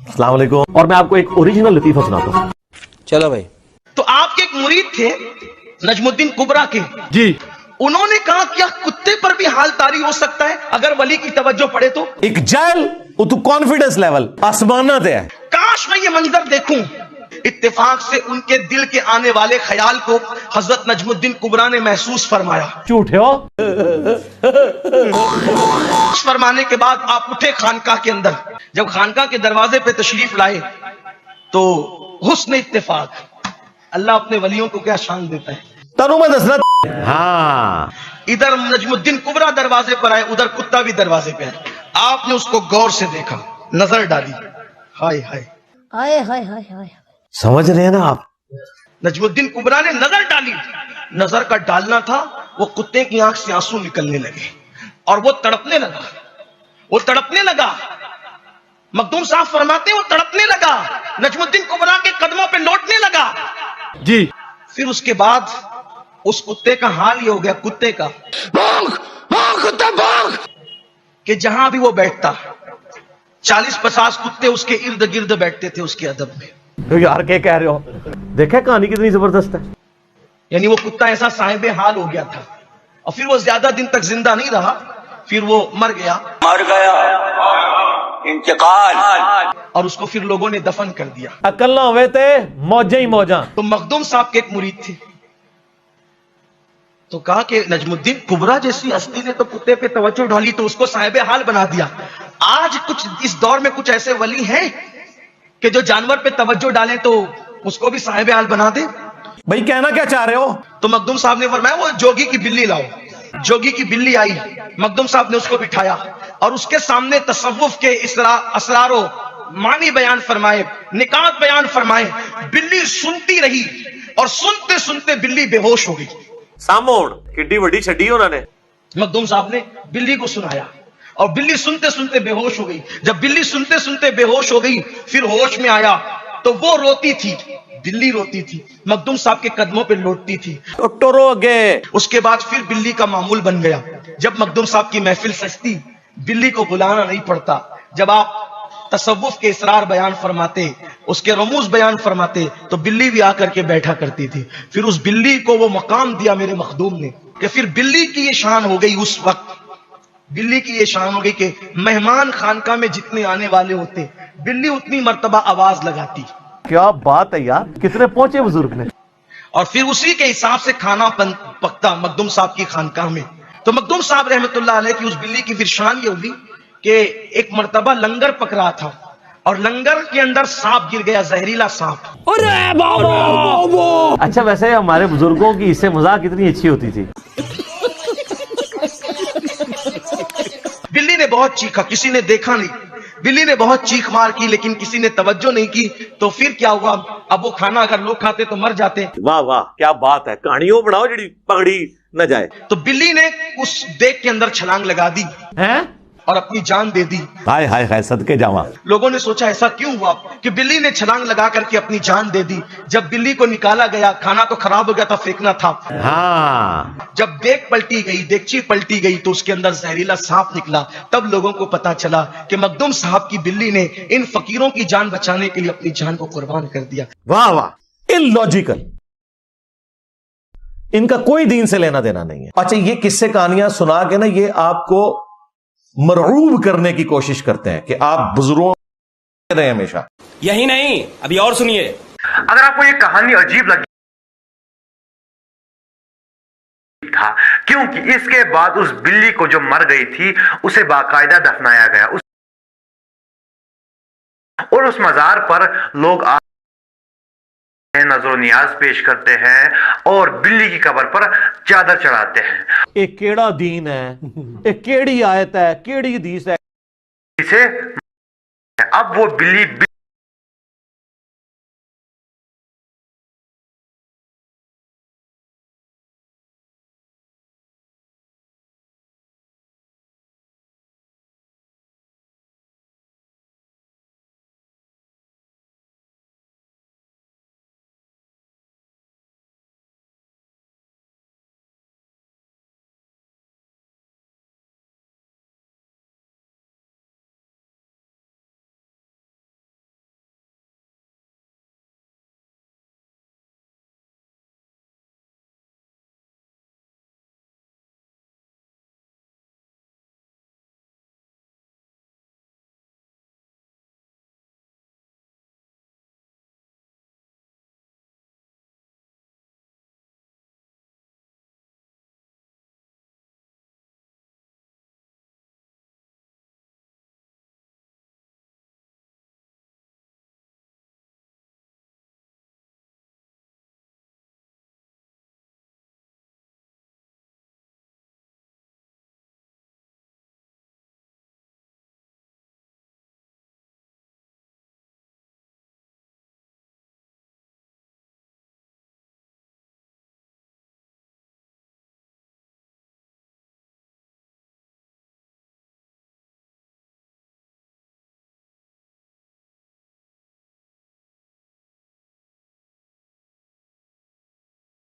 अस्सलाम वालेकुम। और मैं आपको एक ओरिजिनल लतीफा सुनाता हूँ। चलो भाई। तो आपके एक मुरीद थे नजमुद्दीन कुबरा के जी। उन्होंने कहा क्या कुत्ते पर भी हाल तारी हो सकता है अगर वली की तवज्जो पड़े तो? एक जैल तू कॉन्फिडेंस लेवल आसमाना ते है। काश मैं ये मंजर देखूं। इत्तेफाक से उनके दिल के आने वाले ख्याल को हजरत नजमुद्दीन कुबरा ने महसूस फरमाया। झूठे हो। फरमाने के बाद आप उठे खानकाह के अंदर। जब खानकाह के दरवाजे पे तशरीफ लाए तो हुस्न इत्तेफाक, अल्लाह अपने वलियों को क्या शान देता है। तनु मैं दसना। हाँ, इधर नजमुद्दीन कुबरा दरवाजे पर आए, उधर कुत्ता भी दरवाजे पे आए। आपने उसको गौर से देखा, नजर डाली। हाय हाय हाय हाय हाय हाय। समझ रहे हैं ना आप। नजमुद्दीन कुबरा ने नजर डाली। नजर का डालना था, वो कुत्ते की आंख से आंसू निकलने लगे और वो तड़पने लगा। वो तड़पने लगा। मखदूम साहब फरमाते हैं वो तड़पने लगा, नजमुद्दीन कुबरा के कदमों पे लौटने लगा। जी। फिर उसके बाद उस कुत्ते का हाल ये हो गया, कुत्ते का कुत्ता भाग, कि जहां भी वो बैठता 40-50 कुत्ते उसके इर्द गिर्द बैठते थे उसके अदब में। तो यार क्या कह रहे हो? देखे कहानी कितनी जबरदस्त है। यानी वो कुत्ता ऐसा साहिबे हाल हो गया था और फिर वो ज्यादा दिन तक जिंदा नहीं रहा, फिर वो मर गया इंतकाल, और उसको फिर लोगों ने दफन कर दिया। अकल ना हुए थे मौजा ही मौजा। तो मखदूम साहब के एक मुरीद थे, तो कहा कि नजमुद्दीन कुबरा जैसी हस्ती ने तो कुत्ते पे तवज्जो डाली तो उसको साहिबे हाल बना दिया। आज कुछ इस दौर में कुछ ऐसे वली हैं कि जो जानवर पे तवज्जो डालें तो उसको भी साहिबे हाल बना दे। भाई कहना क्या चाह रहे हो? तो मखदूम साहब ने फरमाया वो जोगी की बिल्ली लाओ। जोगी की बिल्ली आई, मखदूम साहब ने उसको बिठाया और उसके सामने तसव्वुफ के असरारो मानी बयान फरमाए, निकात बयान फरमाए। बिल्ली सुनती रही और सुनते सुनते बिल्ली बेहोश हो गई। सामोन किड्डी वड्डी छड्डी उन्होंने। मखदूम साहब ने बिल्ली को सुनाया और बिल्ली सुनते सुनते बेहोश हो गई। जब बिल्ली सुनते सुनते बेहोश हो गई, फिर होश में आया तो वो रोती थी, बिल्ली रोती थी, मखदूम साहब के कदमों पे लौटती थी। टोरोगे। उसके बाद फिर बिल्ली का मामूल बन गया। जब मखदूम साहब की महफिल सजती, बिल्ली को बुलाना नहीं पड़ता। जब आप तसव्वुफ के इसरार बयान फरमाते, उसके रमूज बयान फरमाते, तो बिल्ली भी आकर के बैठा करती थी। फिर उस बिल्ली को वो मकाम दिया मेरे मखदूम ने कि फिर बिल्ली की ये शान हो गई। उस वक्त बिल्ली की ये शान हो गई कि मेहमान खानका में जितने आने वाले होते, बिल्ली उतनी मर्तबा आवाज लगाती। क्या बात है यार, कितने पहुंचे बुजुर्ग ने। और फिर उसी के हिसाब से खाना पकता मखदूम साहब की खानकाह में। तो मखदूम साहब रहमतुल्लाह अलैह की उस बिल्ली की फिर शान ये हुई कि एक मर्तबा लंगर पक रहा था और लंगर के अंदर सांप गिर गया, जहरीला सांप। अरे बाबा। अच्छा वैसे हमारे बुजुर्गों की इससे मजाक कितनी अच्छी होती थी। बिल्ली ने बहुत चीखा, किसी ने देखा नहीं। बिल्ली ने बहुत चीख मार की लेकिन किसी ने तवज्जो नहीं की। तो फिर क्या हुआ, अब वो खाना अगर लोग खाते तो मर जाते। वाह वाह क्या बात है, कहानियों बनाओ जड़ी पगड़ी न जाए। तो बिल्ली ने उस देग के अंदर छलांग लगा दी हैं और अपनी जान दे दी। हाय हाय हाय सदके जावा। लोगों ने सोचा ऐसा क्यों हुआ कि बिल्ली ने छलांग लगा करके अपनी जान दे दी। जब बिल्ली को निकाला गया, खाना तो खराब हो गया था, फेंकना था। हाँ। जब देग पलटी गई, देगची पलटी गई तो उसके अंदर जहरीला सांप निकला। तब लोगों को पता चला कि मखदूम साहब की बिल्ली ने इन फकीरों की जान बचाने के लिए अपनी जान को कुर्बान कर दिया। वाह वाह, इलॉजिकल। इनका कोई दीन से लेना देना नहीं है। अच्छा ये किस्से कहानियां सुना के ना ये आपको मरऊब करने की कोशिश करते हैं कि आप बुजुर्गों रहे हमेशा। यही नहीं, अभी और सुनिए। अगर आपको ये कहानी अजीब लगी था क्योंकि इसके बाद उस बिल्ली को जो मर गई थी उसे बाकायदा दफनाया गया और उस मजार पर लोग नजरो नियाज पेश करते हैं और बिल्ली की कब्र पर चादर चढ़ाते हैं। एक केड़ा दीन है, एक केड़ी आयत है, केड़ी हदीस है। इसे अब वो बिल्ली